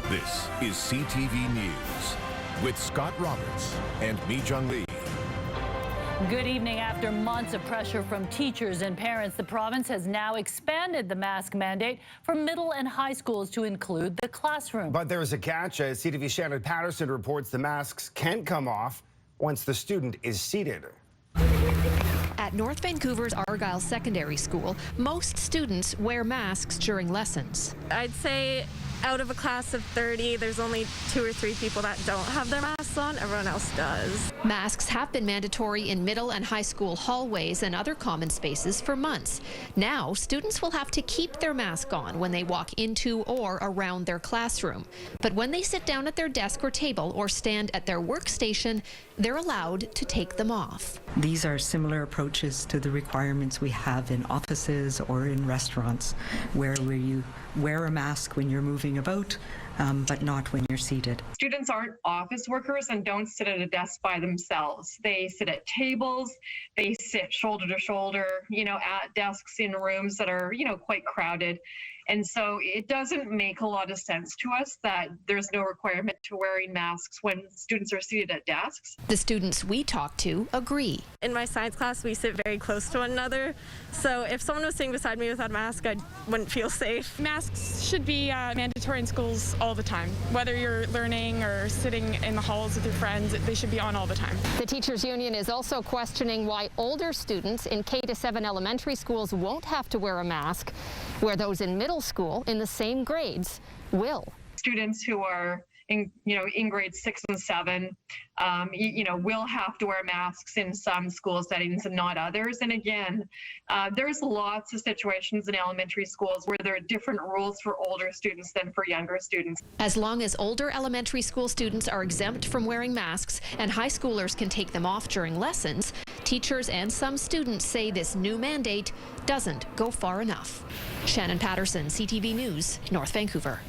This is CTV News with Scott Roberts and Mi Jung Lee. Good evening. After months of pressure from teachers and parents, the province has now expanded the mask mandate for middle and high schools to include the classroom. But there is a catch. CTV's Shannon Patterson reports the masks can come off once the student is seated. At North Vancouver's Argyle Secondary School, most students wear masks during lessons. I'd say out of a class of 30, there's only 2 or 3 people that don't have their masks on. Everyone else does. Masks have been mandatory in middle and high school hallways and other common spaces for months. Now, students will have to keep their mask on when they walk into or around their classroom. But when they sit down at their desk or table or stand at their workstation, they're allowed to take them off. These are similar approaches to the requirements we have in offices or in restaurants, where you wear a mask when you're moving about, but not when you're seated. Students aren't office workers and don't sit at a desk by themselves. They sit at tables, they sit shoulder to shoulder, at desks in rooms that are, quite crowded. And so it doesn't make a lot of sense to us that there's no requirement to wearing masks when students are seated at desks. The students we talked to agree. In my science class, we sit very close to one another. So if someone was sitting beside me without a mask, I wouldn't feel safe. Masks should be mandatory in schools all the time. Whether you're learning or sitting in the halls with your friends, they should be on all the time. The teachers union is also questioning why older students in K-7 elementary schools won't have to wear a mask, where those in middle school in the same grades will. Students who are in grades 6 and 7, will have to wear masks in some school settings and not others. And again, there's lots of situations in elementary schools where there are different rules for older students than for younger students. As long as older elementary school students are exempt from wearing masks and high schoolers can take them off during lessons, teachers and some students say this new mandate doesn't go far enough. Shannon Patterson, CTV News, North Vancouver.